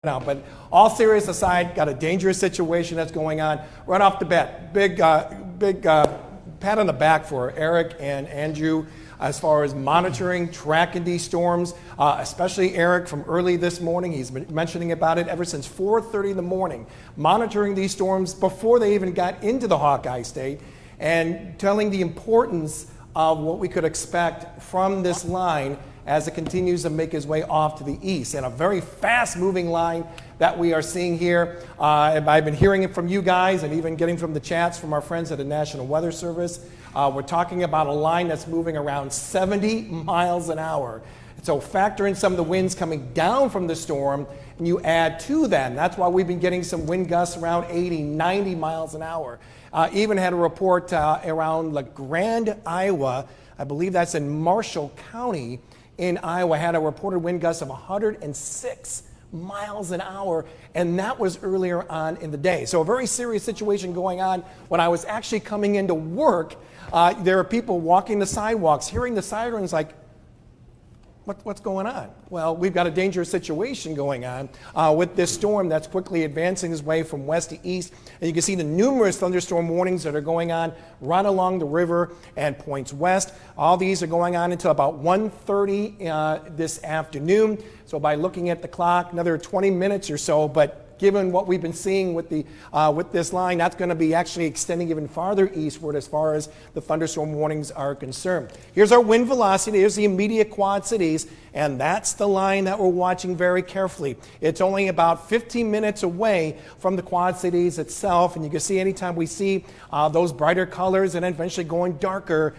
now, but all serious aside, got a dangerous situation that's going on right off the bat. Big pat on the back for Eric and Andrew as far as monitoring, tracking these storms, especially Eric from early this morning. He's been mentioning about it ever since 4:30 in the morning, monitoring these storms before they even got into the Hawkeye State and telling the importance of what we could expect from this line as it continues to make its way off to the east. And a very fast-moving line that we are seeing here. I've been hearing it from you guys and even getting from the chats from our friends at the National Weather Service. We're talking about a line that's moving around 70 miles an hour. So factor in some of the winds coming down from the storm, and you add to that. And that's why we've been getting some wind gusts around 80, 90 miles an hour. Even had a report around La Grande, Iowa. I believe that's in Marshall County in Iowa, had a reported wind gust of 106 miles an hour, and that was earlier on in the day. So a very serious situation going on. When I was actually coming into work, there are people walking the sidewalks, hearing the sirens like, what's going on? Well, we've got a dangerous situation going on with this storm that's quickly advancing its way from west to east. And you can see the numerous thunderstorm warnings that are going on right along the river and points west. All these are going on until about 1:30 this afternoon. So by looking at the clock, another 20 minutes or so, but given what we've been seeing with this line, that's going to be actually extending even farther eastward as far as the thunderstorm warnings are concerned. Here's our wind velocity. Here's the immediate Quad Cities, and that's the line that we're watching very carefully. It's only about 15 minutes away from the Quad Cities itself, and you can see anytime we see those brighter colors and then eventually going darker,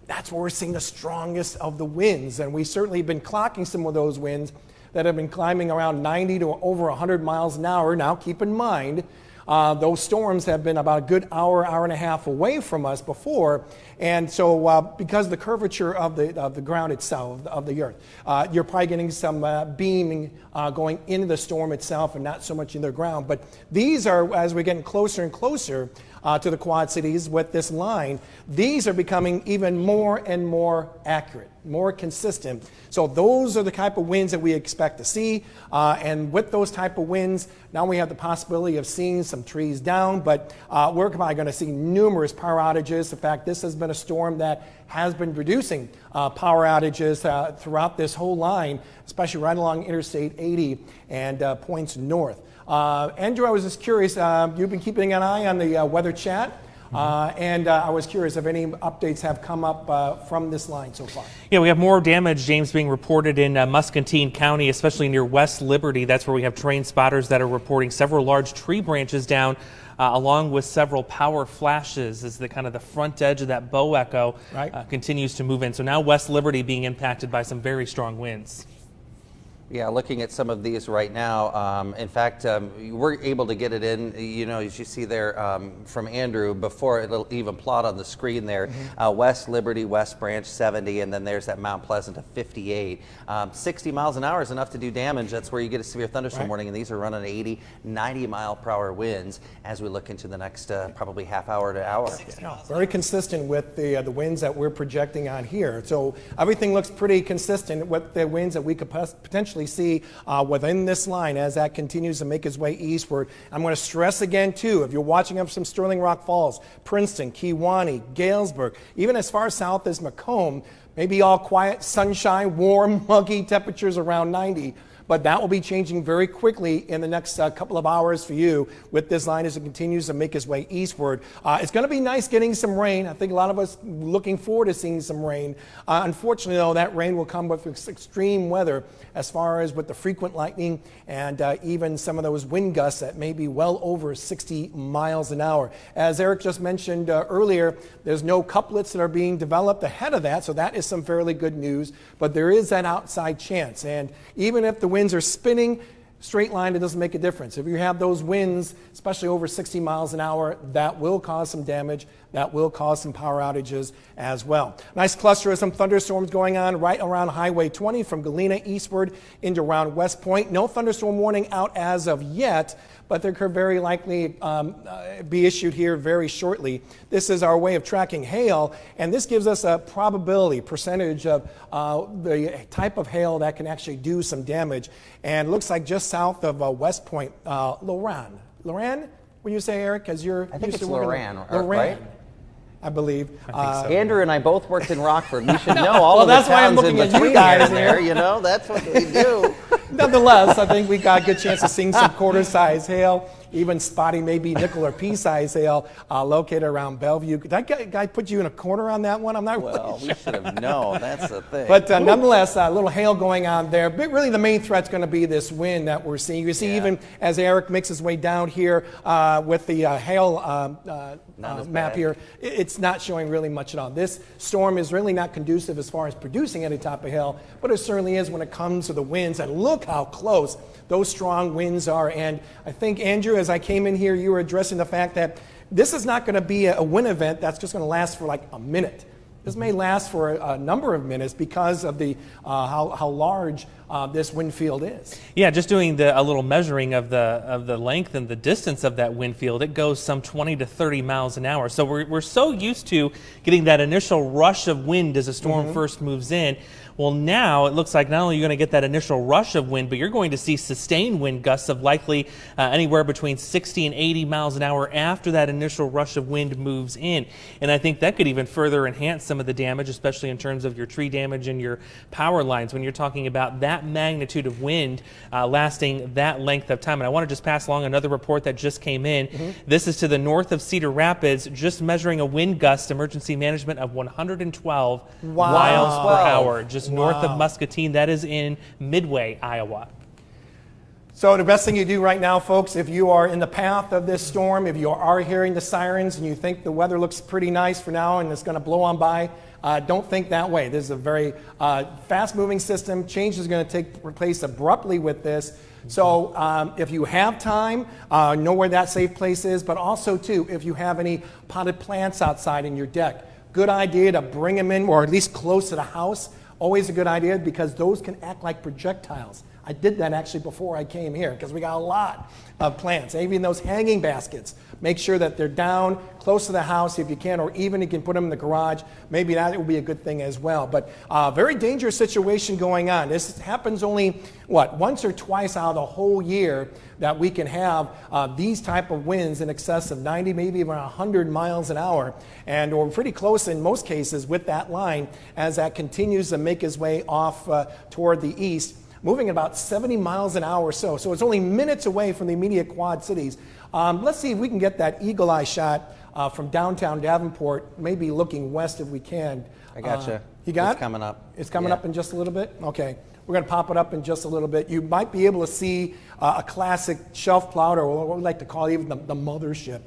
that's where we're seeing the strongest of the winds, and we've certainly been clocking some of those winds that have been climbing around 90 to over 100 miles an hour. Now, keep in mind, those storms have been about a good hour, hour and a half away from us before. And so because of the curvature of the ground itself, of the earth, you're probably getting some beaming going into the storm itself and not so much in the ground. But these are, as we're getting closer and closer to the Quad Cities with this line, these are becoming even more and more accurate, more consistent. So those are the type of winds that we expect to see. And with those type of winds, now we have the possibility of seeing some trees down, but we're probably going to see numerous power outages. In fact, this has been a storm that has been reducing power outages throughout this whole line, especially right along Interstate 80 and points north. Andrew, I was just curious, you've been keeping an eye on the weather chat. And I was curious if any updates have come up from this line so far. Yeah, we have more damage, James, being reported in Muscatine County, especially near West Liberty. That's where we have terrain spotters that are reporting several large tree branches down, along with several power flashes as the kind of the front edge of that bow echo continues to move in. So now West Liberty being impacted by some very strong winds. Yeah, looking at some of these right now, in fact, we're able to get it in, you know, as you see there from Andrew, before it'll even plot on the screen there, West Liberty, West Branch 70, and then there's that Mount Pleasant of 58. 60 miles an hour is enough to do damage. That's where you get a severe thunderstorm warning, and these are running 80, 90 mile per hour winds as we look into the next probably half hour to hour. Yeah, very consistent with the winds that we're projecting on here. So everything looks pretty consistent with the winds that we could potentially see within this line as that continues to make its way eastward. I'm going to stress again too, if you're watching up from Sterling Rock Falls, Princeton, Kewanee, Galesburg, even as far south as Macomb, maybe all quiet, sunshine, warm, muggy temperatures around 90. But that will be changing very quickly in the next couple of hours for you with this line as it continues to make its way eastward. It's going to be nice getting some rain. I think a lot of us looking forward to seeing some rain. Unfortunately, though, that rain will come with extreme weather as far as with the frequent lightning and even some of those wind gusts that may be well over 60 miles an hour. As Eric just mentioned earlier, there's no couplets that are being developed ahead of that, so that is some fairly good news. But there is that outside chance. And even if the winds are spinning, straight line, it doesn't make a difference. If you have those winds, especially over 60 miles an hour, that will cause some damage. That will cause some power outages as well. Nice cluster of some thunderstorms going on right around Highway 20 from Galena eastward into around West Point. No thunderstorm warning out as of yet, but there could very likely be issued here very shortly. This is our way of tracking hail, and this gives us a probability, percentage of the type of hail that can actually do some damage. And it looks like just south of West Point, Loran. Loran, what do you say, Eric? Because you're I think used it's to working Loran, Loran, right? I believe. Andrew and I both worked in Rockford. We should know all Well, of the that's why I'm towns in looking at you between guys here and there. You know, that's what we do. Nonetheless, I think we got a good chance of seeing some quarter-size hail, even spotting maybe nickel or pea-size hail located around Bellevue. Did that guy put you in a corner on that one? I'm not Well, really sure. we should have known. That's the thing. But nonetheless, a little hail going on there. But really, the main threat's going to be this wind that we're seeing. You see, even as Eric makes his way down here with the hail map here, it's not showing really much at all. This storm is really not conducive as far as producing any type of hail, but it certainly is when it comes to the winds. And look how close those strong winds are. And I think, Andrew, as I came in here, you were addressing the fact that this is not going to be a wind event that's just going to last for like a minute. This may last for a number of minutes because of the how large this wind field is. Yeah, just doing a little measuring of the length and the distance of that wind field, it goes some 20 to 30 miles an hour. So we're so used to getting that initial rush of wind as a storm first moves in. Well, now it looks like not only are you going to get that initial rush of wind, but you're going to see sustained wind gusts of likely anywhere between 60 and 80 miles an hour after that initial rush of wind moves in. And I think that could even further enhance some of the damage, especially in terms of your tree damage and your power lines when you're talking about that magnitude of wind lasting that length of time. And I want to just pass along another report that just came in. This is to the north of Cedar Rapids, just measuring a wind gust emergency management of 112 miles per hour. Just north of Muscatine. That is in Midway, Iowa. So the best thing you do right now, folks, if you are in the path of this storm, if you are hearing the sirens and you think the weather looks pretty nice for now and it's going to blow on by, don't think that way. This is a very fast-moving system. Change is going to take place abruptly with this. So if you have time, know where that safe place is, but also, too, if you have any potted plants outside in your deck, good idea to bring them in or at least close to the house. Always a good idea because those can act like projectiles. I did that actually before I came here because we got a lot of plants. Even those hanging baskets, make sure that they're down close to the house if you can, or even you can put them in the garage. Maybe that would be a good thing as well. But very dangerous situation going on. This happens only, once or twice out of the whole year that we can have these type of winds in excess of 90, maybe even 100 miles an hour. And we're pretty close in most cases with that line as that continues to make its way off toward the east, moving at about 70 miles an hour or so. So it's only minutes away from the immediate Quad Cities. Let's see if we can get that eagle eye shot from downtown Davenport, maybe looking west if we can. I gotcha. You got it? It's coming up. It's coming up in just a little bit? Okay. We're going to pop it up in just a little bit. You might be able to see a classic shelf plow, or what we like to call even the mothership.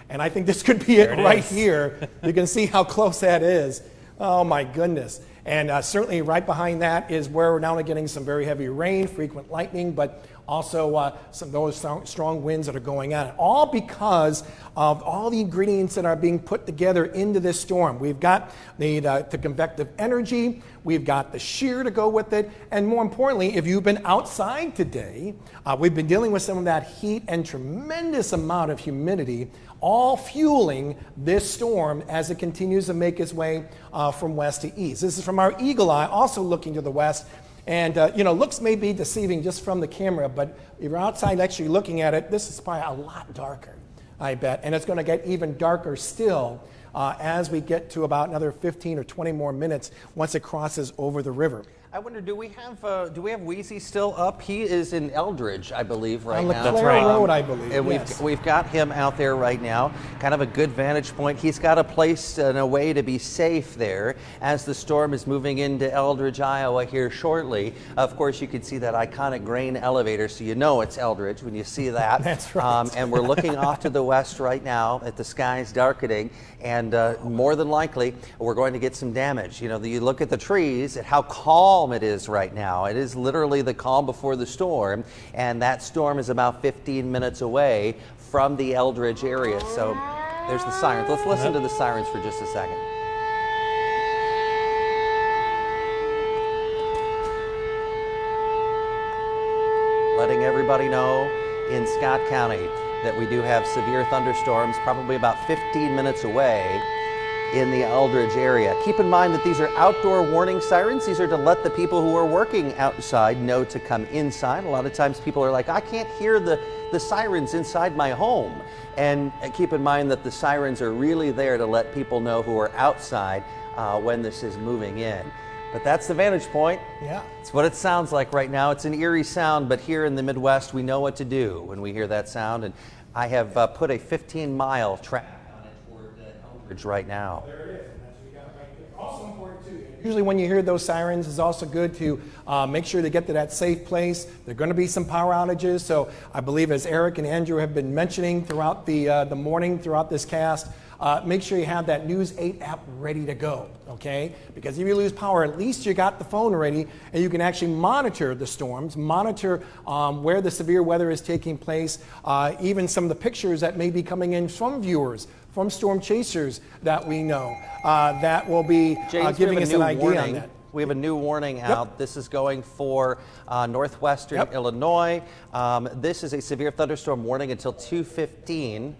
And I think this could be it right here. You can see how close that is. Oh, my goodness. And certainly right behind that is where we're now getting some very heavy rain, frequent lightning, but also some of those strong winds that are going on. All because of all the ingredients that are being put together into this storm. We've got the convective energy, we've got the shear to go with it, and more importantly, if you've been outside today, we've been dealing with some of that heat and tremendous amount of humidity, all fueling this storm as it continues to make its way from west to east. This is from our eagle eye, also looking to the west. And, looks may be deceiving just from the camera, but if you're outside actually looking at it, this is probably a lot darker, I bet. And it's going to get even darker still as we get to about another 15 or 20 more minutes once it crosses over the river. I wonder, do we have Wheezy still up? He is in Eldridge, I believe, right now. On LeClaire Road, I believe. And yes. we've got him out there right now. Kind of a good vantage point. He's got a place and a way to be safe there as the storm is moving into Eldridge, Iowa here shortly. Of course, you can see that iconic grain elevator, so you know it's Eldridge when you see that. That's right. And we're looking off to the west right now at the skies darkening, and more than likely, we're going to get some damage. You look at the trees, at how calm it is right now. It is literally the calm before the storm, and that storm is about 15 minutes away from the Eldridge area. So there's the sirens. Let's listen to the sirens for just a second. Letting everybody know in Scott County that we do have severe thunderstorms, probably about 15 minutes away. in the Eldridge area. Keep in mind that these are outdoor warning sirens. These are to let the people who are working outside know to come inside. A lot of times people are like, I can't hear the sirens inside my home. And keep in mind that the sirens are really there to let people know who are outside when this is moving in. But that's the vantage point. Yeah. It's what it sounds like right now. It's an eerie sound, but here in the Midwest, we know what to do when we hear that sound. And I have put a 15-mile track on it toward Eldridge right now. There it is. And that's what we got right there. Also important too. Usually when you hear those sirens, it's also good to make sure to get to that safe place. There are going to be some power outages. So I believe, as Eric and Andrew have been mentioning throughout the morning, throughout this cast, make sure you have that News 8 app ready to go, okay? Because if you lose power, at least you got the phone ready and you can actually monitor the storms, monitor where the severe weather is taking place, even some of the pictures that may be coming in from viewers, from storm chasers that we know, that will be James, giving us an idea on that. We have a new warning out. This is going for northwestern Illinois. This is a severe thunderstorm warning until 2:15.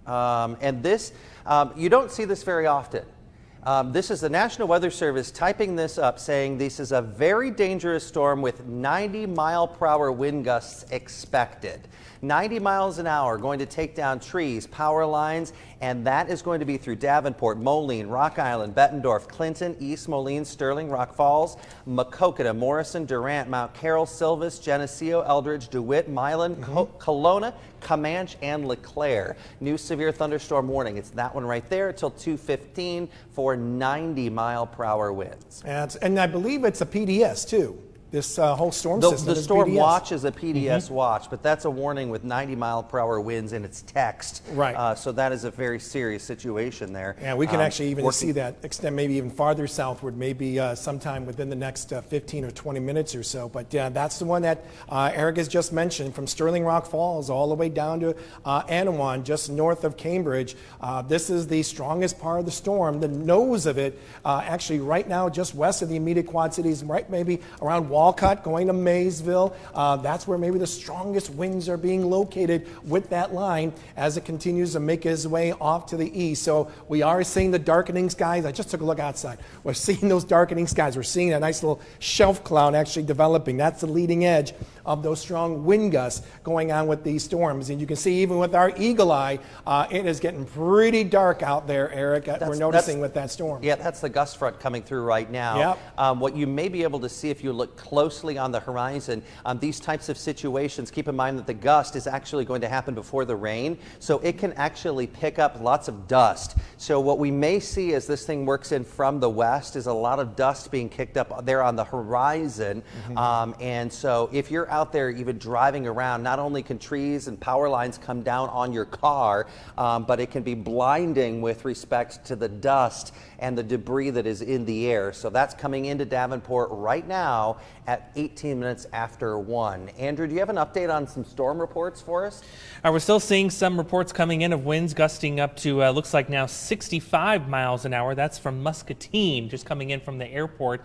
And this, you don't see this very often. This is the National Weather Service typing this up, saying this is a very dangerous storm with 90-mile-per-hour wind gusts expected. 90 miles an hour, going to take down trees, power lines, and that is going to be through Davenport, Moline, Rock Island, Bettendorf, Clinton, East Moline, Sterling, Rock Falls, Maquoketa, Morrison, Durant, Mount Carroll, Silvis, Geneseo, Eldridge, DeWitt, Milan, Kelowna, Comanche, and LeClaire. New severe thunderstorm warning. It's that one right there until 2:15 for 90-mile-per-hour winds. And I believe it's a PDS too. This whole storm system The is storm PDS. watch is a PDS watch, but that's a warning with 90-mile-per-hour winds in its text. Right. So that is a very serious situation there. Yeah, we can actually even see that extend maybe even farther southward, maybe sometime within the next 15 or 20 minutes or so. But that's the one that Eric has just mentioned, from Sterling Rock Falls all the way down to Anawan, just north of Cambridge. This is the strongest part of the storm. The nose of it, actually right now, just west of the immediate Quad Cities, right maybe around Walcott, going to Maysville. That's where maybe the strongest winds are being located with that line as it continues to make its way off to the east. So we are seeing the darkening skies. I just took a look outside. We're seeing those darkening skies. We're seeing a nice little shelf cloud actually developing. That's the leading edge of those strong wind gusts going on with these storms. And you can see even with our eagle eye, it is getting pretty dark out there, Eric. We're noticing with that storm. Yeah, that's the gust front coming through right now. Yep. What you may be able to see if you look closely on the horizon, these types of situations, keep in mind that the gust is actually going to happen before the rain, so it can actually pick up lots of dust. So what we may see as this thing works in from the west is a lot of dust being kicked up there on the horizon. And so if you're out there even driving around, not only can trees and power lines come down on your car, but it can be blinding with respect to the dust and the debris that is in the air. So that's coming into Davenport right now at 18 minutes after 1. Andrew, do you have an update on some storm reports for us? We're still seeing some reports coming in of winds gusting up to, looks like now 65 miles an hour. That's from Muscatine, just coming in from the airport.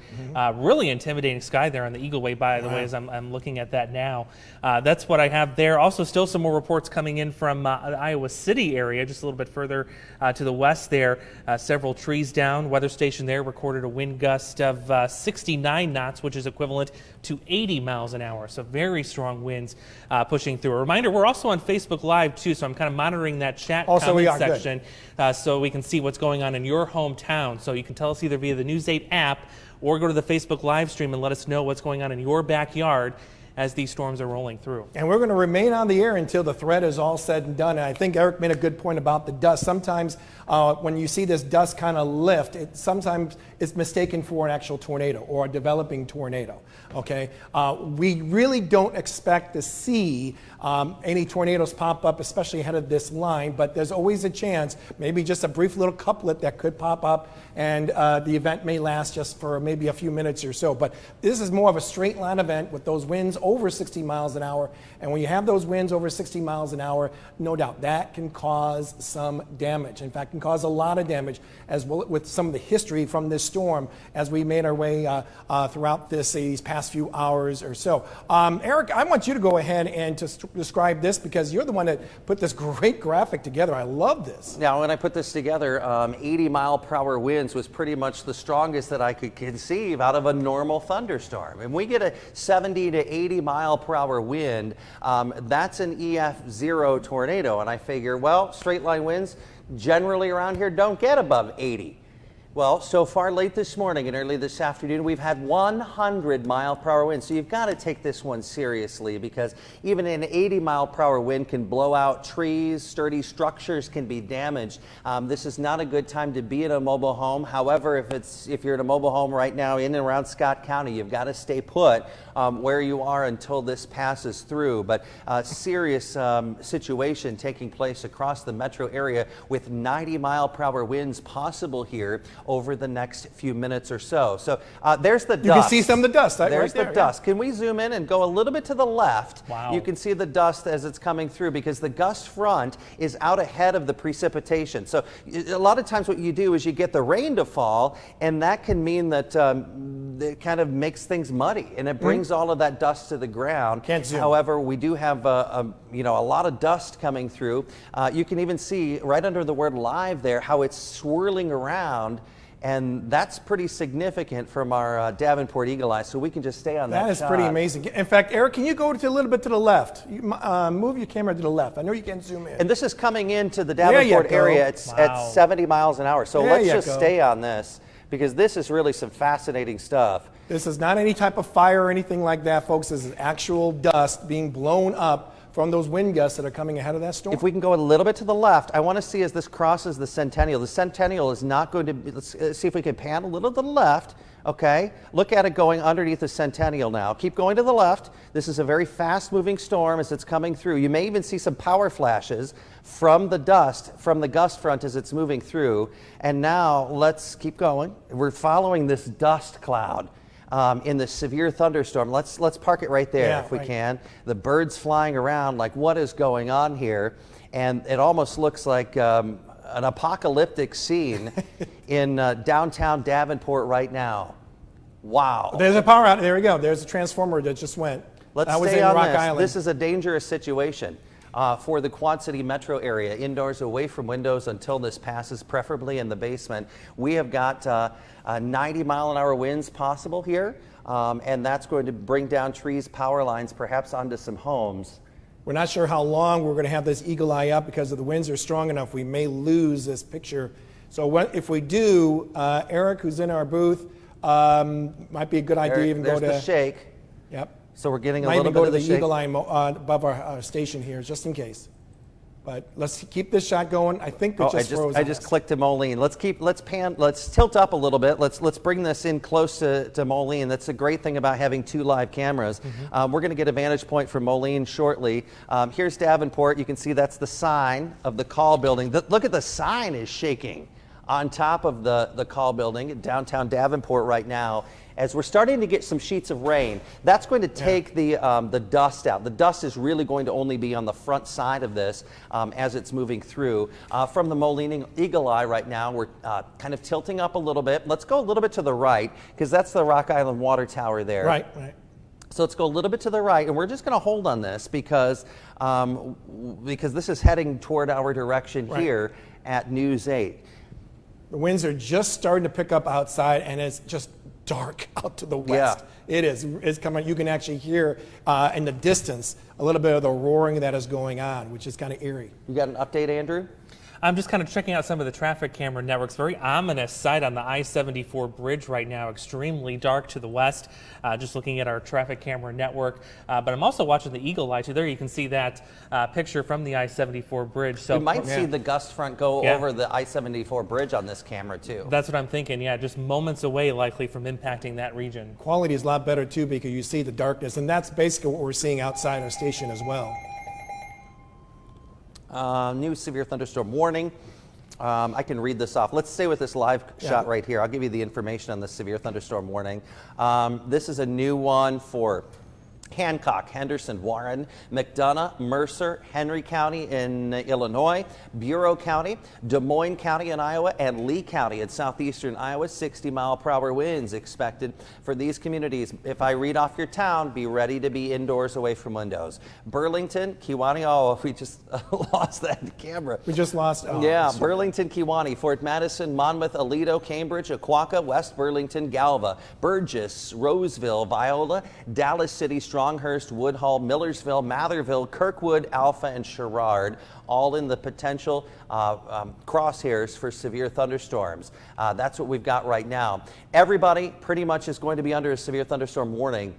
Really intimidating sky there on the Eagle Way, by the way, as I'm looking at that now. That's what I have there. Also, still some more reports coming in from the Iowa City area, just a little bit further to the west there. Several trees down. Weather station there recorded a wind gust of 69 knots, which is equivalent to 80 miles an hour. So very strong winds pushing through. A reminder, we're also on Facebook Live too, so I'm kind of monitoring that chat comment section so we can see what's going on in your hometown. So you can tell us either via the News 8 app or go to the Facebook live stream and let us know what's going on in your backyard as these storms are rolling through. And we're going to remain on the air until the threat is all said and done. And I think Eric made a good point about the dust. Sometimes when you see this dust kind of lift, sometimes it's mistaken for an actual tornado or a developing tornado. Okay, we really don't expect to see any tornadoes pop up, especially ahead of this line, but there's always a chance, maybe just a brief little couplet that could pop up, and the event may last just for maybe a few minutes or so. But this is more of a straight line event with those winds over 60 miles an hour. And when you have those winds over 60 miles an hour, no doubt that can cause some damage. In fact, can cause a lot of damage, as well with some of the history from this storm as we made our way throughout these past few hours or so. Eric, I want you to go ahead and to describe this, because you're the one that put this great graphic together. I love this. Now, when I put this together, 80-mile-per-hour winds was pretty much the strongest that I could conceive out of a normal thunderstorm. And we get a 70 to 80-mile-per-hour wind, that's an EF0 tornado. And I figure, well, straight line winds generally around here don't get above 80. Well, so far late this morning and early this afternoon, we've had 100-mile-per-hour winds. So you've got to take this one seriously, because even an 80-mile-per-hour wind can blow out trees, sturdy structures can be damaged. This is not a good time to be in a mobile home. However, if you're in a mobile home right now in and around Scott County, you've got to stay put where you are until this passes through. But serious situation taking place across the metro area with 90-mile-per-hour winds possible here over the next few minutes or so. So there's the dust. You can see some of the dust. There's right the dust. Can we zoom in and go a little bit to the left? Wow. You can see the dust as it's coming through, because the gust front is out ahead of the precipitation. So a lot of times what you do is you get the rain to fall, and that can mean that it kind of makes things muddy, and it brings all of that dust to the ground. Can't zoom. However, we do have a lot of dust coming through. You can even see right under the word live there how it's swirling around. And that's pretty significant from our Davenport Eagle Eye, so we can just stay on that That is shot. pretty amazing. In fact, Eric, can you go a little bit to the left? Move your camera to the left. I know you can zoom in. And this is coming into the Davenport area at 70 miles an hour. So let's just stay on this, because this is really some fascinating stuff. This is not any type of fire or anything like that, folks. This is actual dust being blown up from those wind gusts that are coming ahead of that storm. If we can go a little bit to the left, I want to see as this crosses the Centennial. The Centennial is not going to be, let's see if we can pan a little to the left. Okay, look at it going underneath the Centennial now. Keep going to the left. This is a very fast-moving storm as it's coming through. You may even see some power flashes from the dust, from the gust front as it's moving through. And now let's keep going. We're following this dust cloud. In the severe thunderstorm. Let's park it right there if we can. The birds flying around, like, what is going on here? And it almost looks like an apocalyptic scene in downtown Davenport right now. Wow. There's a power out. There we go. There's a transformer that just went. Let's stay on this. This is a dangerous situation. For the Quad City metro area, indoors away from windows until this passes, preferably in the basement. We have got 90-mile-an-hour winds possible here, and that's going to bring down trees, power lines, perhaps onto some homes. We're not sure how long we're going to have this eagle eye up, because if the winds are strong enough, we may lose this picture. So if we do, Eric, who's in our booth, might be a good idea even go to... There's the shake. Yep. So we're getting a Might little even bit go of to the the shake. eagle eye above our station here, just in case. But let's keep this shot going. I think that just froze. I just clicked to Moline. Let's tilt up a little bit. Let's bring this in close to Moline. That's a great thing about having two live cameras. We're going to get a vantage point from Moline shortly. Here's Davenport. You can see that's the sign of the call building. Look at the sign is shaking on top of the call building in downtown Davenport right now. As we're starting to get some sheets of rain, that's going to take the dust out. The dust is really going to only be on the front side of this as it's moving through. From the Moline Eagle Eye right now, we're kind of tilting up a little bit. Let's go a little bit to the right, because that's the Rock Island Water Tower there. Right. So let's go a little bit to the right, and we're just going to hold on this because this is heading toward our direction here at News 8. The winds are just starting to pick up outside, and it's just dark out to the west. It is. It's coming. You can actually hear in the distance a little bit of the roaring that is going on, which is kind of eerie. You got an update, Andrew? I'm just kind of checking out some of the traffic camera networks. Very ominous sight on the I-74 bridge right now, extremely dark to the west. Just looking at our traffic camera network. But I'm also watching the Eagle Eye too. There you can see that picture from the I-74 bridge. So you might see the gust front go over the I-74 bridge on this camera too. That's what I'm thinking. Yeah, just moments away likely from impacting that region. Quality is a lot better too, because you see the darkness, and that's basically what we're seeing outside our station as well. New severe thunderstorm warning. I can read this off. Let's stay with this live shot right here. I'll give you the information on the severe thunderstorm warning. This is a new one for Hancock, Henderson, Warren, McDonough, Mercer, Henry County in Illinois, Bureau County, Des Moines County in Iowa, and Lee County in southeastern Iowa. 60-mile-per-hour winds expected for these communities. If I read off your town, be ready to be indoors away from windows. Burlington, Kewanee, oh, we just lost that camera. We just lost. Oh, yeah, Burlington, Kewanee, Fort Madison, Monmouth, Aledo, Cambridge, Aquaka, West Burlington, Galva, Burgess, Roseville, Viola, Dallas City, Stronghurst, Woodhull, Millersville, Matherville, Kirkwood, Alpha, and Sherrard, all in the potential crosshairs for severe thunderstorms. That's what we've got right now. Everybody pretty much is going to be under a severe thunderstorm warning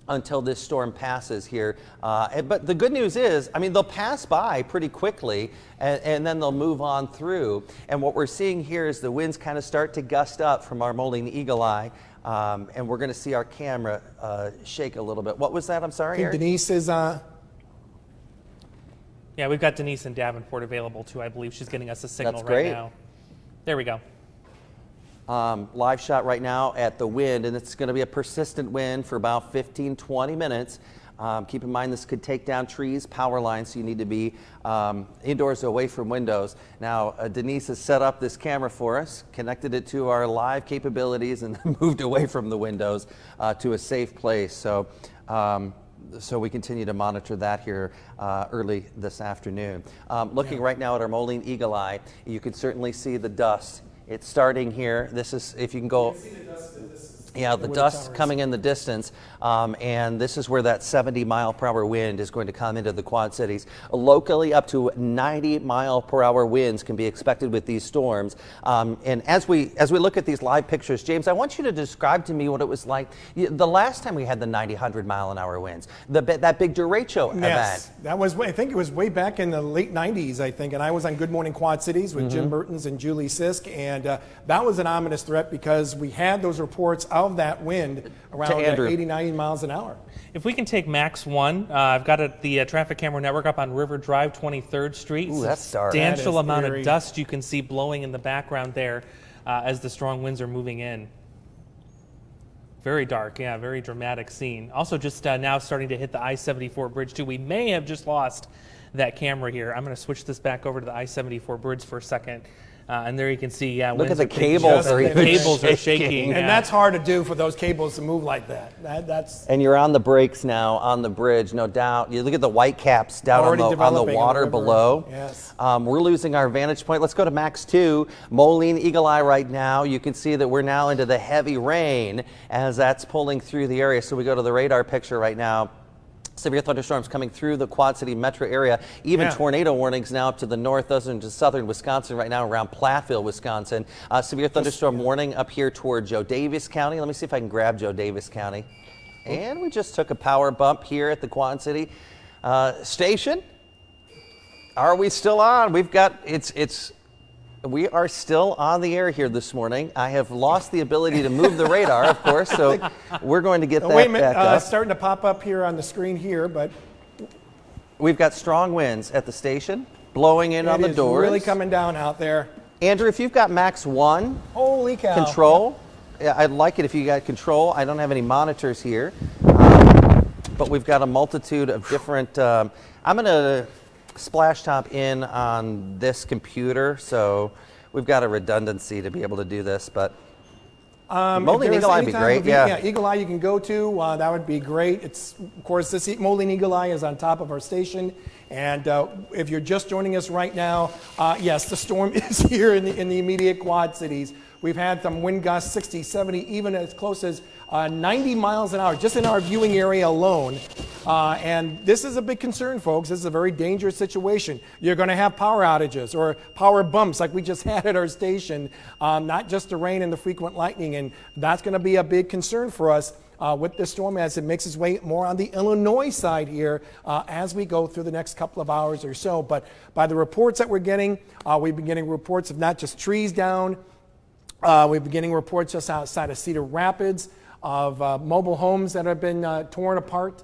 until this storm passes here. But the good news is, I mean, they'll pass by pretty quickly and then they'll move on through. And what we're seeing here is the winds kind of start to gust up from our Moline Eagle Eye. And we're going to see our camera shake a little bit. What was that? I'm sorry, Eric? Denise is... Yeah, we've got Denise in Davenport available too. I believe she's getting us a signal That's right great. now. There we go. Live shot right now at the wind, and it's going to be a persistent wind for about 15-20 minutes. Keep in mind this could take down trees, power lines, so you need to be indoors away from windows. Now, Denise has set up this camera for us, connected it to our live capabilities, and moved away from the windows to a safe place. So we continue to monitor that here early this afternoon. Looking right now at our Moline Eagle Eye, you can certainly see the dust. It's starting here. This is, if you can go... Yeah, the dust coming in the distance, and this is where that 70-mile-per-hour wind is going to come into the Quad Cities. Locally, up to 90-mile-per-hour winds can be expected with these storms. And as we look at these live pictures, James, I want you to describe to me what it was like the last time we had the 90-100-mile-an-hour winds, that big Derecho event. Yes, that was, I think it was way back in the late 90s, I think, and I was on Good Morning Quad Cities with Jim Burtons and Julie Sisk, and that was an ominous threat because we had those reports of that wind around 80, 90 miles an hour. If we can take Max 1, I've got the traffic camera network up on River Drive, 23rd Street. Ooh, that's dark. Substantial amount eerie. of dust you can see blowing in the background there as the strong winds are moving in. Very dark, yeah, very dramatic scene. Also just now starting to hit the I-74 bridge too. We may have just lost that camera here. I'm going to switch this back over to the I-74 bridge for a second. And there you can see, yeah, look at the cables. cables Are shaking. And that's hard to do for those cables to move like that. That's And you're on the brakes now on the bridge, no doubt. You look at the white caps down on the water below. Yes. We're losing our vantage point. Let's go to Max 2, Moline Eagle Eye right now. You can see that we're now into the heavy rain as that's pulling through the area. So we go to the radar picture right now. Severe thunderstorms coming through the Quad City metro area. Even tornado warnings now up to the northern to southern Wisconsin right now around Platteville, Wisconsin. Severe thunderstorm warning up here toward Joe Davis County. Let me see if I can grab Joe Davis County. And we just took a power bump here at the Quad City station. Are we still on? We've got, we are still on the air here this morning. I have lost the ability to move the radar, of course, so we're going to get that wait a minute, back up. starting to pop up here on the screen here, but we've got strong winds at the station, blowing in on the doors. Really coming down out there. Andrew, if you've got Max 1 Holy cow. control, yeah, I'd like it if you got control. I don't have any monitors here, but we've got a multitude of different, I'm going to splash top in on this computer, so we've got a redundancy to be able to do this, but Moline Eagle Eye would be great. Yeah, Eagle Eye you can go to, that would be great. It's, of course, this Moline Eagle Eye is on top of our station, and if you're just joining us right now, yes, the storm is here in the immediate Quad Cities. We've had some wind gusts, 60, 70, even as close as 90 miles an hour, just in our viewing area alone. And this is a big concern, folks. This is a very dangerous situation. You're going to have power outages or power bumps like we just had at our station, not just the rain and the frequent lightning. And that's going to be a big concern for us with this storm as it makes its way more on the Illinois side here as we go through the next couple of hours or so. But by the reports that we're getting, we've been getting reports of not just trees down. We've been getting reports just outside of Cedar Rapids of mobile homes that have been torn apart.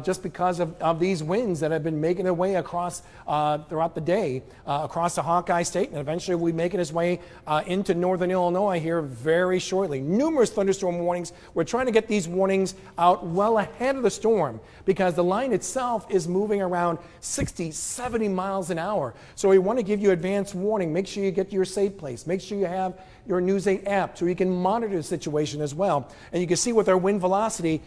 just because of these winds that have been making their way across throughout the day, across the Hawkeye State, and eventually will be making its way into northern Illinois here very shortly. Numerous thunderstorm warnings. We're trying to get these warnings out well ahead of the storm because the line itself is moving around 60, 70 miles an hour. So we want to give you advance warning. Make sure you get to your safe place. Make sure you have your News 8 app so you can monitor the situation as well. And you can see with our wind velocity,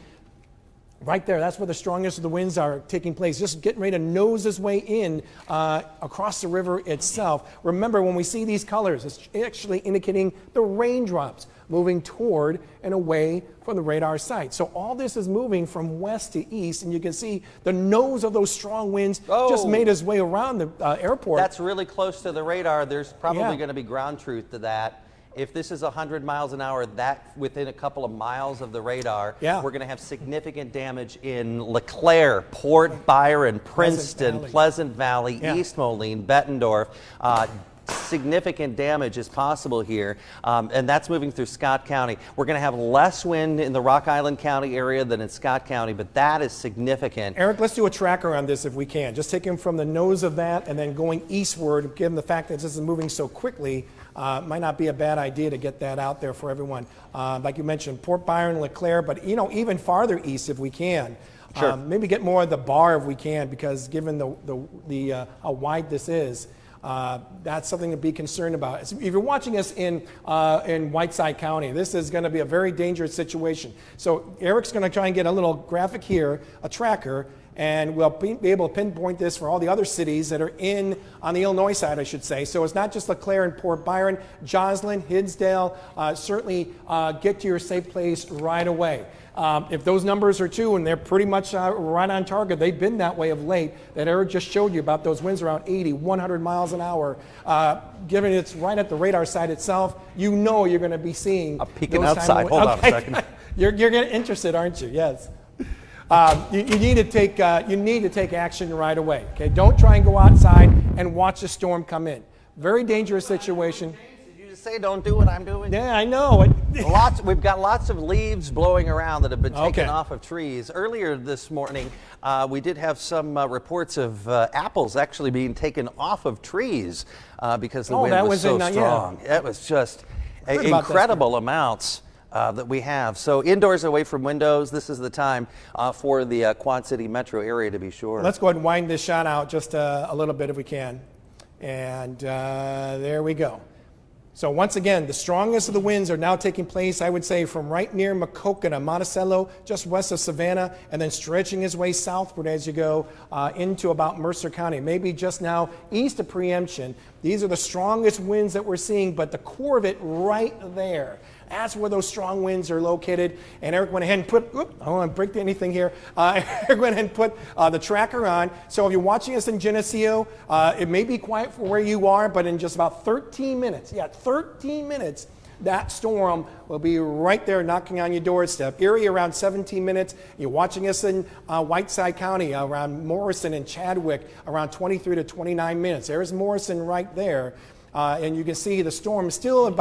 right there, that's where the strongest of the winds are taking place. Just getting ready to nose its way in across the river itself. Remember, when we see these colors, it's actually indicating the raindrops moving toward and away from the radar site. So all this is moving from west to east, and you can see the nose of those strong winds just made its way around the airport. That's really close to the radar. There's probably going to be ground truth to that. If this is 100 miles an hour, that within a couple of miles of the radar, we're going to have significant damage in LeClaire, Port Byron, Princeton, Pleasant Valley, East Moline, Bettendorf. Significant damage is possible here, and that's moving through Scott County. We're going to have less wind in the Rock Island County area than in Scott County, but that is significant. Eric, let's do a tracker on this if we can. Just take him from the nose of that and then going eastward, given the fact that this is moving so quickly. Might not be a bad idea to get that out there for everyone. Like you mentioned, Port Byron, LeClaire, but even farther east if we can. Sure. Maybe get more of the bar if we can, because given how wide this is, that's something to be concerned about. If you're watching us in Whiteside County, this is going to be a very dangerous situation. So Eric's going to try and get a little graphic here, a tracker, and we'll be able to pinpoint this for all the other cities that are on the Illinois side, I should say. So it's not just LeClaire and Port Byron, Joslyn, Hinsdale, certainly get to your safe place right away. If those numbers are true, and they're pretty much right on target, they've been that way of late, that Eric just showed you about those winds around 80, 100 miles an hour, given it's right at the radar site itself, you're going to be seeing. I'm peeking outside. Hold on a second. You're getting interested, aren't you? Yes. You need to take action right away. Okay, don't try and go outside and watch the storm come in. Very dangerous situation. Did you just say don't do what I'm doing? Yeah, I know. We've got lots of leaves blowing around that have been taken off of trees. Earlier this morning, we did have some reports of apples actually being taken off of trees because the wind was so strong. It was just incredible amounts that we have. So indoors, away from windows, this is the time for the Quad City metro area to be sure. Let's go ahead and wind this shot out just a little bit if we can. And there we go. So once again, the strongest of the winds are now taking place, I would say, from right near Maquoketa, Monticello, just west of Savannah, and then stretching his way southward as you go into about Mercer County, maybe just now east of Preemption. These are the strongest winds that we're seeing, but the core of it right there. That's where those strong winds are located. And Eric went ahead and put, I don't want to break anything here. Eric went ahead and put the tracker on. So if you're watching us in Geneseo, it may be quiet for where you are, but in just about 13 minutes, 13 minutes, that storm will be right there knocking on your doorstep. Erie around 17 minutes. You're watching us in Whiteside County around Morrison and Chadwick around 23 to 29 minutes. There's Morrison right there. And you can see the storm is still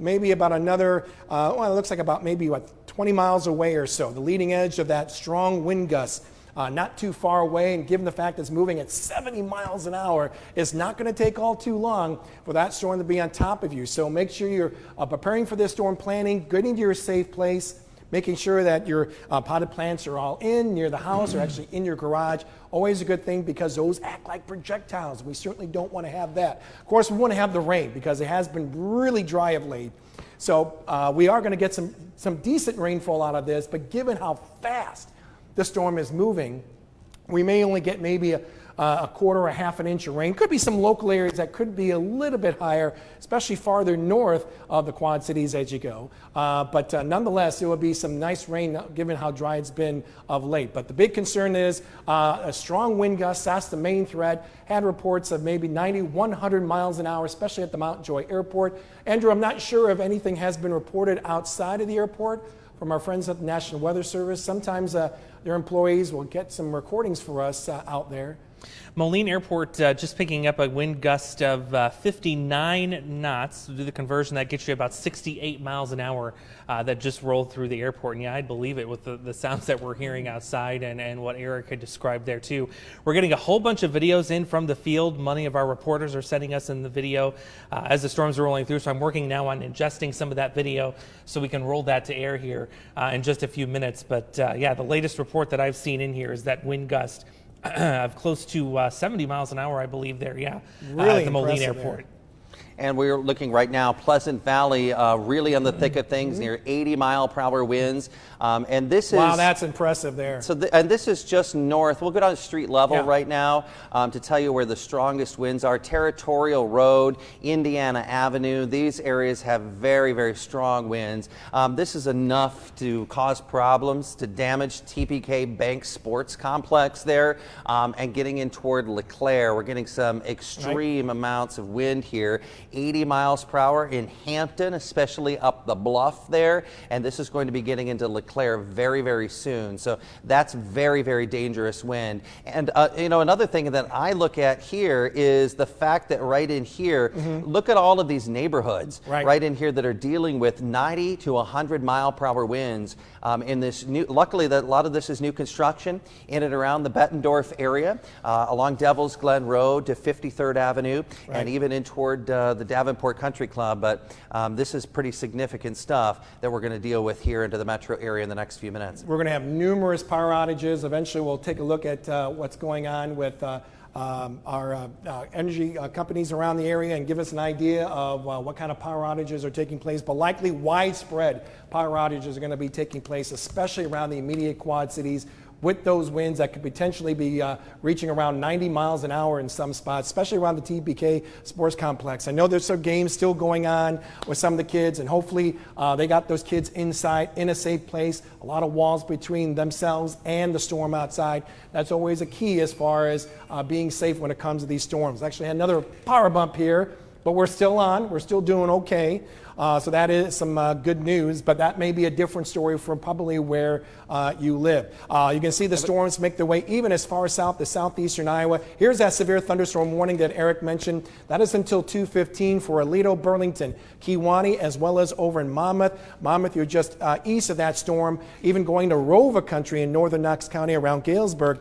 maybe about another, it looks like about maybe 20 miles away or so. The leading edge of that strong wind gust, not too far away, and given the fact it's moving at 70 miles an hour, it's not going to take all too long for that storm to be on top of you. So make sure you're preparing for this storm, planning, getting to your safe place, making sure that your potted plants are all near the house or actually in your garage. Always a good thing because those act like projectiles. We certainly don't want to have that. Of course, we want to have the rain because it has been really dry of late. So we are going to get some decent rainfall out of this, but given how fast the storm is moving, we may only get maybe a quarter or half an inch of rain. Could be some local areas that could be a little bit higher, especially farther north of the Quad Cities as you go. But nonetheless, there will be some nice rain given how dry it's been of late. But the big concern is a strong wind gust. That's the main threat. Had reports of maybe 90, 100 miles an hour, especially at the Mount Joy Airport. Andrew, I'm not sure if anything has been reported outside of the airport from our friends at the National Weather Service. Sometimes their employees will get some recordings for us out there. Moline Airport just picking up a wind gust of 59 knots. To do the conversion, that gets you about 68 miles an hour that just rolled through the airport. And yeah, I'd believe it with the sounds that we're hearing outside and what Eric had described there too. We're getting a whole bunch of videos in from the field. Many of our reporters are sending us in the video as the storms are rolling through. So I'm working now on ingesting some of that video so we can roll that to air here in just a few minutes. But yeah, the latest report that I've seen in here is that wind gust of close to 70 miles an hour, I believe there, yeah, really at the Moline impressive Airport. there. And we're looking right now, Pleasant Valley, really on the thick of things, near 80-mile-per-hour winds. And this is... Wow, that's impressive there. So and this is just north. We'll go down to street level right now to tell you where the strongest winds are. Territorial Road, Indiana Avenue. These areas have very, very strong winds. This is enough to cause problems, to damage TPK Bank Sports Complex there. And getting in toward LeClaire, we're getting some extreme amounts of wind here. 80 miles per hour in Hampton, especially up the bluff there. And this is going to be getting into LeClaire very, very soon. So that's very, very dangerous wind. And, you know, another thing that I look at here is the fact that right in here, look at all of these neighborhoods right in here that are dealing with 90 to 100 mile per hour winds in this new, luckily that a lot of this is new construction in and around the Bettendorf area, along Devil's Glen Road to 53rd Avenue and even in toward the Davenport Country Club. But this is pretty significant stuff that we're going to deal with here into the metro area in the next few minutes. We're going to have numerous power outages. Eventually we'll take a look at what's going on with our energy companies around the area and give us an idea of what kind of power outages are taking place, but likely widespread power outages are going to be taking place, especially around the immediate Quad Cities, with those winds that could potentially be reaching around 90 miles an hour in some spots, especially around the TPK Sports Complex. I know there's some games still going on with some of the kids, and hopefully they got those kids inside in a safe place, a lot of walls between themselves and the storm outside. That's always a key as far as being safe when it comes to these storms. Actually had another power bump here, but we're still on. We're still doing okay. So that is some good news, but that may be a different story from probably where you live. You can see the storms make their way even as far south as southeastern Iowa. Here's that severe thunderstorm warning that Eric mentioned. That is until 2:15 for Aledo, Burlington, Kewanee, as well as over in Monmouth. Monmouth, you're just east of that storm, even going to Rova Country in northern Knox County around Galesburg.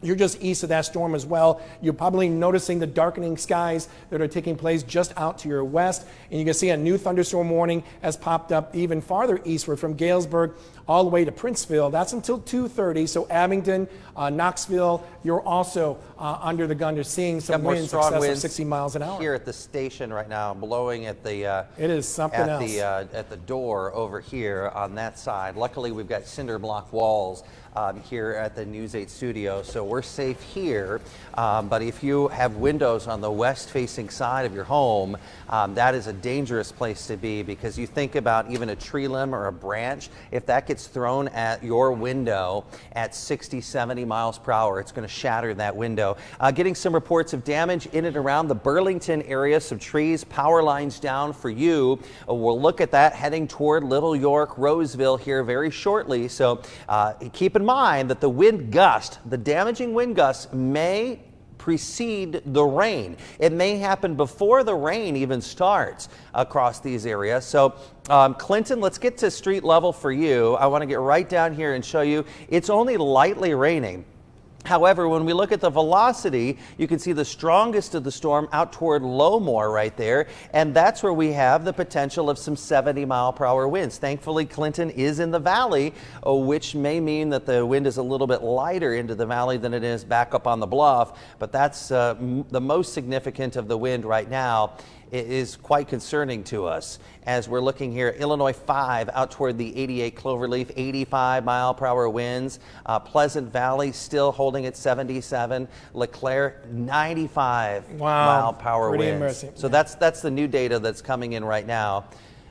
You're just east of that storm as well. You're probably noticing the darkening skies that are taking place just out to your west. And you can see a new thunderstorm warning has popped up even farther eastward from Galesburg all the way to Princeville. That's until 2:30. So Abingdon, Knoxville, you're also under the gun. You're seeing some winds in excess of 60 miles an hour. Here at the station right now, blowing at the it is something else. At the door over here on that side. Luckily, we've got cinder block walls here at the News 8 studio, so we're safe here. But if you have windows on the west-facing side of your home, that is a dangerous place to be, because you think about even a tree limb or a branch, if that gets thrown at your window at 60, 70 miles per hour, it's going to shatter that window. Getting some reports of damage in and around the Burlington area, some trees, power lines down for you. We'll look at that heading toward Little York, Roseville here very shortly. So keep in mind that the wind gust, the damaging wind gusts, may precede the rain. It may happen before the rain even starts across these areas. So Clinton, let's get to street level for you. I want to get right down here and show you it's only lightly raining. However, when we look at the velocity, you can see the strongest of the storm out toward Lowmore right there, and that's where we have the potential of some 70 mile per hour winds. Thankfully, Clinton is in the valley, which may mean that the wind is a little bit lighter into the valley than it is back up on the bluff, but that's the most significant of the wind right now. It is quite concerning to us as we're looking here. Illinois 5 out toward the 88 Cloverleaf, 85 mile per hour winds. Pleasant Valley still holding at 77. LeClaire 95 mile per hour winds. Immersive. So that's the new data that's coming in right now.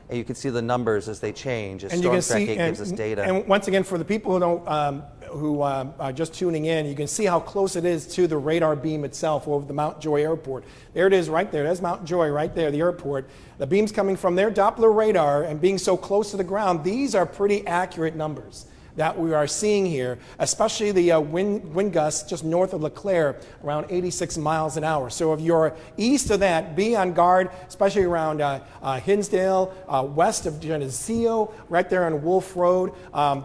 And you can see the numbers as they change, as Storm Track 8 gives us data. And once again, for the people who don't, who are just tuning in, you can see how close it is to the radar beam itself over the Mount Joy Airport. There it is right there. That's Mount Joy right there, the airport. The beam's coming from their Doppler radar, and being so close to the ground, these are pretty accurate numbers. that we are seeing here, especially the wind gusts just north of LeClaire, around 86 miles an hour. So if you're east of that, be on guard, especially around Hinsdale, west of Geneseo, right there on Wolf Road.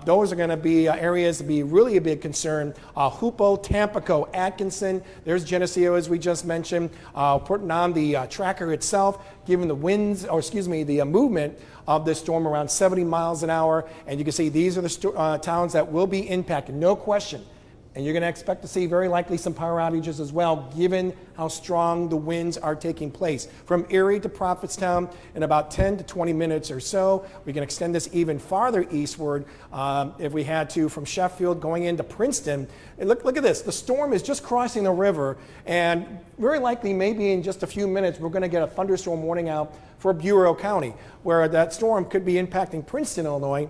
Those are going to be areas to be really a big concern. Hoopo, Tampico, Atkinson, there's Geneseo as we just mentioned. Putting on the tracker itself, given the winds, or excuse me, the movement of this storm around 70 miles an hour. And you can see these are the towns that will be impacted, no question. And you're going to expect to see very likely some power outages as well, given how strong the winds are taking place. From Erie to Prophetstown in about 10 to 20 minutes or so. We can extend this even farther eastward if we had to, from Sheffield going into Princeton. And look at this. The storm is just crossing the river, and very likely maybe in just a few minutes we're going to get a thunderstorm warning out for Bureau County, where that storm could be impacting Princeton, Illinois,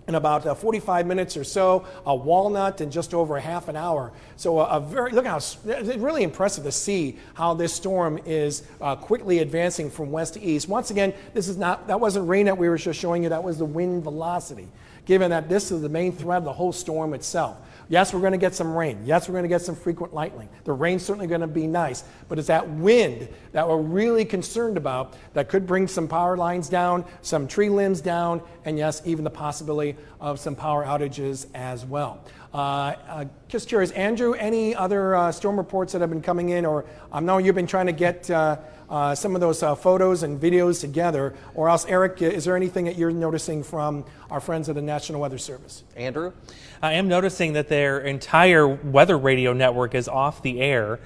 in about 45 minutes or so, Walnut in just over half an hour. So look how, it's really impressive to see how this storm is quickly advancing from west to east. Once again, that wasn't rain that we were just showing you, that was the wind velocity, given that this is the main threat of the whole storm itself. Yes, we're going to get some rain. Yes, we're going to get some frequent lightning. The rain's certainly going to be nice, but it's that wind that we're really concerned about that could bring some power lines down, some tree limbs down, and yes, even the possibility of some power outages as well. Just curious, Andrew, any other storm reports that have been coming in, or I know you've been trying to get some of those photos and videos together, or else, Eric, is there anything that you're noticing from our friends at the National Weather Service? Andrew? I am noticing that their entire weather radio network is off the air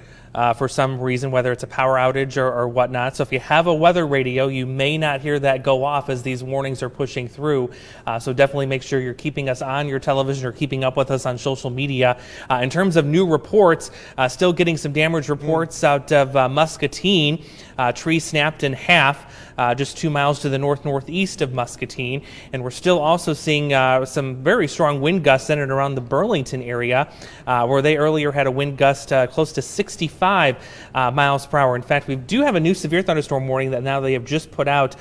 for some reason, whether it's a power outage or whatnot. So if you have a weather radio, you may not hear that go off as these warnings are pushing through. So definitely make sure you're keeping us on your television or keeping up with us on social media. In terms of new reports, still getting some damage reports out of Muscatine. Tree snapped in half just 2 miles to the northeast of Muscatine. And we're still also seeing some very strong wind gusts centered around the Burlington area, where they earlier had a wind gust close to 65 miles per hour. In fact, we do have a new severe thunderstorm warning that now they have just put out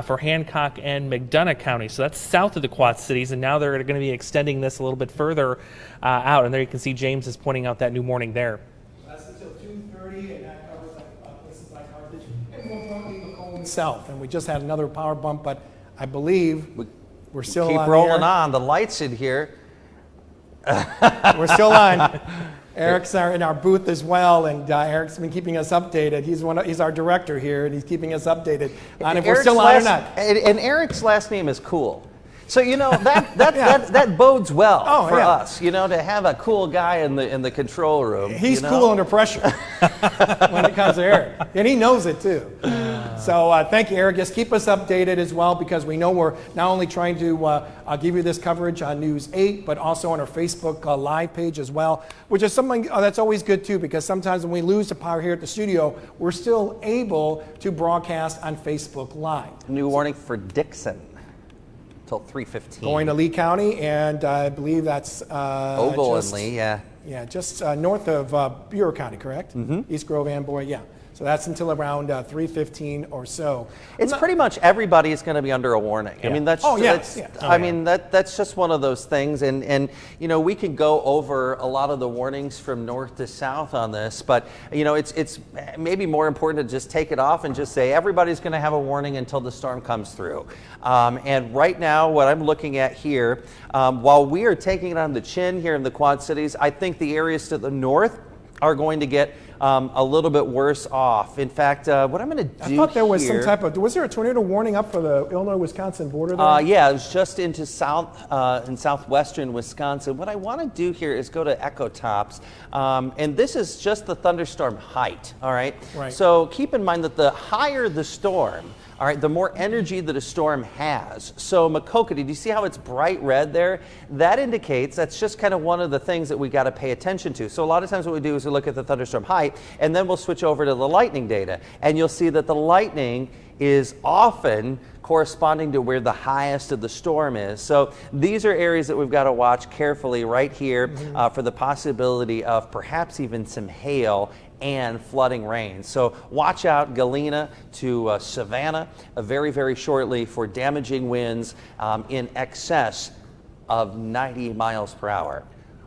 for Hancock and McDonough County. So that's south of the Quad Cities, and now they're going to be extending this a little bit further out. And there you can see James is pointing out that new warning there. That's until 2:30, and that covers places like Carthage and more broadly Macomb South. And we just had another power bump, but I believe we're still keep on rolling air. on. The lights in here. We're still on. Eric's in our booth as well, and Eric's been keeping us updated. He's our director here, and he's keeping us updated on if we're still on or not. And Eric's last name is Cool. So, you know, that bodes well for us, you know, to have a cool guy in the control room. He's cool under pressure when it comes to Eric, and he knows it too. So thank you, Eric. Just keep us updated as well, because we know we're not only trying to give you this coverage on News 8, but also on our Facebook Live page as well, which is something that's always good too, because sometimes when we lose the power here at the studio, we're still able to broadcast on Facebook Live. New warning for Dixon. Till 3:15. Going to Lee County, and I believe that's Ogle and Lee, yeah. Yeah, just north of Bureau County, correct? Mm-hmm. East Grove, Amboy, yeah. So that's until around 3:15 or so. It's pretty much everybody is going to be under a warning. Yeah. I mean, that's just one of those things. And you know, we can go over a lot of the warnings from north to south on this, but you know, it's maybe more important to just take it off and just say everybody's going to have a warning until the storm comes through. And right now, what I'm looking at here, while we are taking it on the chin here in the Quad Cities, I think the areas to the north are going to get a little bit worse off. In fact, what I'm going to do I thought there was here, some type of, was there a tornado warning up for the Illinois-Wisconsin border there? Yeah, it was just into in southwestern Wisconsin. What I want to do here is go to Echo Tops, and this is just the thunderstorm height, all right? Right. So keep in mind that the higher the storm, all right, the more energy that a storm has. So Maquoketa, do you see how it's bright red there? That indicates, that's just kind of one of the things that we got to pay attention to. So a lot of times what we do is we look at the thunderstorm height, and then we'll switch over to the lightning data. And you'll see that the lightning is often corresponding to where the highest of the storm is. So these are areas that we've got to watch carefully right here for the possibility of perhaps even some hail and flooding rain. So watch out, Galena to Savannah very, very shortly for damaging winds in excess of 90 miles per hour.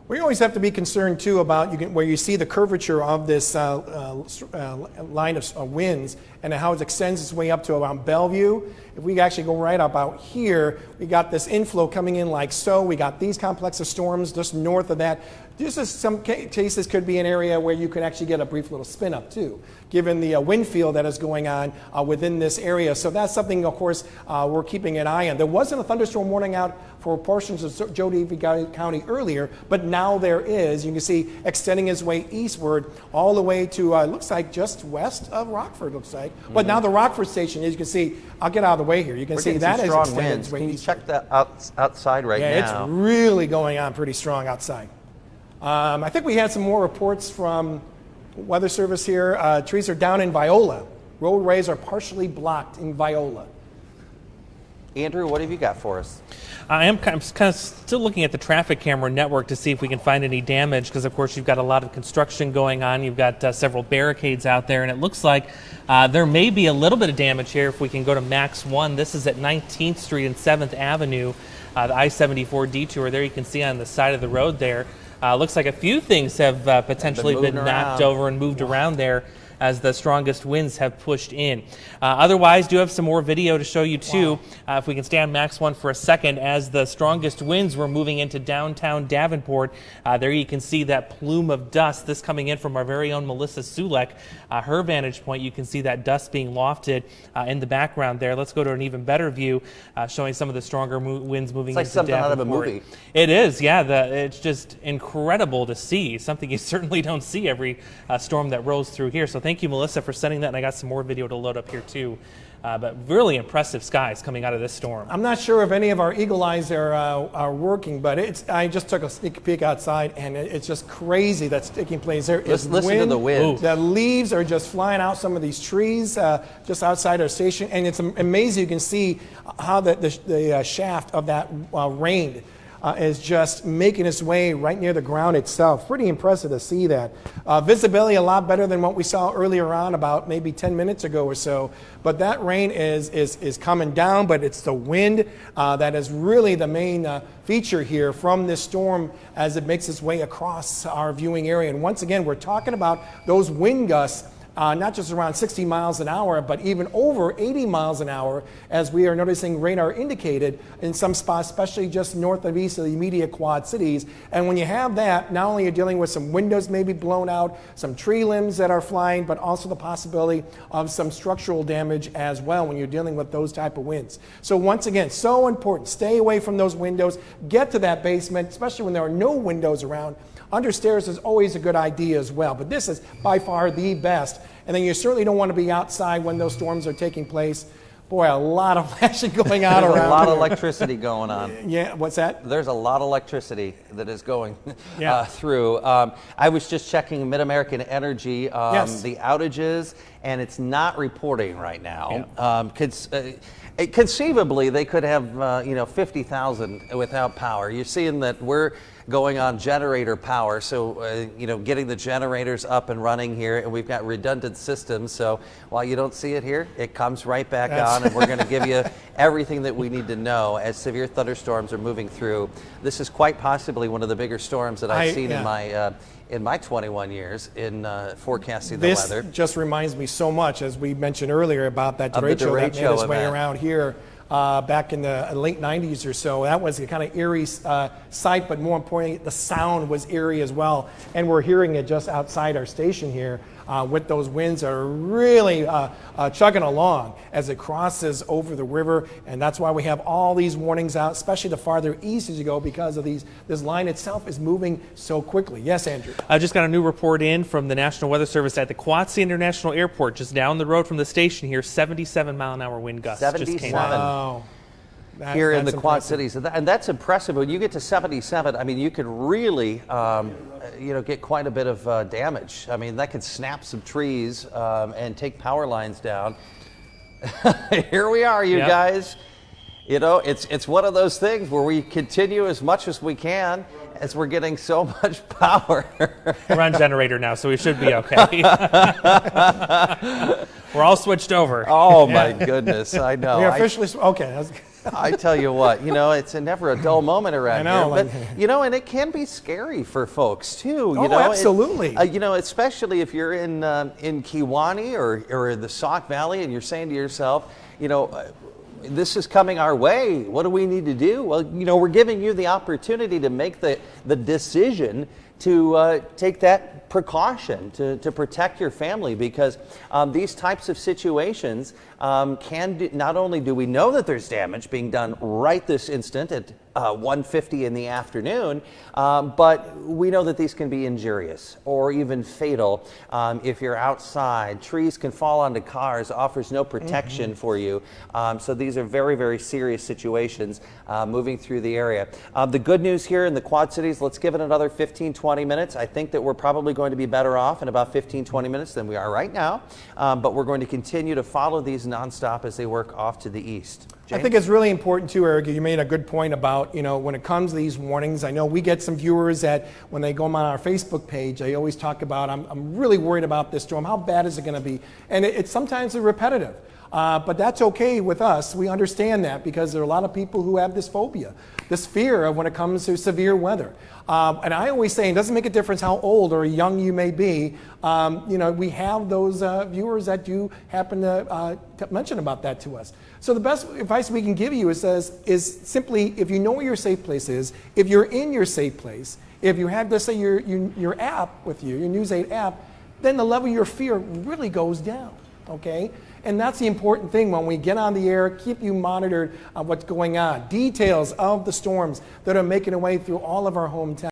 We always have to be concerned too about where you see the curvature of this line of winds and how it extends its way up to around Bellevue. If we actually go right about here, we got this inflow coming in like so. We got these complex of storms just north of that. This is some cases could be an area where you could actually get a brief little spin up too, given the wind field that is going on within this area. So that's something, of course, we're keeping an eye on. There wasn't a thunderstorm warning out for portions of Jody County earlier, but now there is. You can see extending its way eastward all the way to, looks like just west of Rockford, looks like. Mm-hmm. But now the Rockford station, as you can see, I'll get out of the way here. You can see that is strong winds. Can you check that outside right now? Yeah, it's really going on pretty strong outside. I think we had some more reports from Weather Service here. Trees are down in Viola. Roadways are partially blocked in Viola. Andrew, what have you got for us? I'm kind of still looking at the traffic camera network to see if we can find any damage, because of course you've got a lot of construction going on. You've got several barricades out there, and it looks like there may be a little bit of damage here. If we can go to Max 1, this is at 19th Street and 7th Avenue, the I-74 detour. There you can see on the side of the road there. Looks like a few things have potentially been knocked over and moved around there as the strongest winds have pushed in. Otherwise, do have some more video to show you too. Wow. If we can stay on Max 1 for a second, as the strongest winds were moving into downtown Davenport, there you can see that plume of dust. This coming in from our very own Melissa Sulek. Her vantage point, you can see that dust being lofted in the background there. Let's go to an even better view, showing some of the stronger winds moving into Davenport. It's like something out of a movie. It is, yeah. It's just incredible to see. Something you certainly don't see every storm that rolls through here. So thank you, Melissa, for sending that, and I got some more video to load up here too. But really impressive skies coming out of this storm. I'm not sure if any of our eagle eyes are working, but I just took a sneak peek outside, and it's just crazy that's taking place. There is wind. Listen to the wind. The leaves are just flying out some of these trees just outside our station, and it's amazing. You can see how the shaft of that rain is just making its way right near the ground itself. Pretty impressive to see that. Visibility a lot better than what we saw earlier on, about maybe 10 minutes ago or so. But that rain is coming down, but it's the wind that is really the main feature here from this storm as it makes its way across our viewing area. And once again, we're talking about those wind gusts, not just around 60 miles an hour, but even over 80 miles an hour, as we are noticing radar indicated in some spots, especially just north and east of the immediate Quad Cities. And when you have that, not only are you dealing with some windows maybe blown out, some tree limbs that are flying, but also the possibility of some structural damage as well when you're dealing with those type of winds. So once again, so important. Stay away from those windows. Get to that basement, especially when there are no windows around. Understairs is always a good idea as well, but this is by far the best. And then you certainly don't want to be outside when those storms are taking place. Boy, a lot of flashing going on around. There's a lot of electricity going on. Yeah, what's that? There's a lot of electricity that is going through. I was just checking Mid-American Energy, the outages, and it's not reporting right now. Yeah. Conceivably, they could have 50,000 without power. You're seeing that we're going on generator power, so getting the generators up and running here, and we've got redundant systems, so while you don't see it here, it comes right back on, and we're going to give you everything that we need to know as severe thunderstorms are moving through. This is quite possibly one of the bigger storms that I've seen in my 21 years in forecasting the weather. This just reminds me so much, as we mentioned earlier, about that derecho that made its way around here back in the late 90s or so. That was a kind of eerie sight, but more importantly, the sound was eerie as well. And we're hearing it just outside our station here with those winds that are really chugging along as it crosses over the river. And that's why we have all these warnings out, especially the farther east as you go, because of this line itself is moving so quickly. Yes, Andrew? I just got a new report in from the National Weather Service at the Quad Cities International Airport, just down the road from the station here. 77-mile-an-hour wind gusts. 77. Just came out. Wow. Here in the Quad Cities, and that's impressive. When you get to 77, I mean, you could really, get quite a bit of damage. I mean, that could snap some trees and take power lines down. Here we are, you guys. It's one of those things where we continue as much as we can as we're getting so much power. We're on generator now, so we should be okay. We're all switched over. Oh my goodness, I know. We officially okay. I tell you what, it's never a dull moment around I know, here. But, and it can be scary for folks too. Oh, absolutely. Especially if you're in Kewanee or in the Sauk Valley and you're saying to yourself, this is coming our way. What do we need to do? Well, we're giving you the opportunity to make the decision to take that precaution to protect your family, because these types of situations not only do we know that there's damage being done right this instant at 1:50 in the afternoon, but we know that these can be injurious or even fatal if you're outside. Trees can fall onto cars, offers no protection for you. So these are very, very serious situations moving through the area. The good news here in the Quad Cities, let's give it another 15-20 minutes. I think that we're probably going to be better off in about 15-20 minutes than we are right now, but we're going to continue to follow these nonstop as they work off to the east. James? I think it's really important too, Eric. You made a good point about, when it comes to these warnings. I know we get some viewers that when they go on our Facebook page, they always talk about, I'm really worried about this storm. How bad is it going to be? And it's sometimes repetitive. But that's okay with us. We understand that because there are a lot of people who have this phobia, this fear of when it comes to severe weather. And I always say, it doesn't make a difference how old or young you may be. We have those viewers that do happen to mention about that to us. So the best advice we can give you is simply, if you know where your safe place is, if you're in your safe place, if you have, let's say, your app with you, your News 8 app, then the level of your fear really goes down, okay? And that's the important thing when we get on the air, keep you monitored on what's going on. Details of the storms that are making their way through all of our hometowns.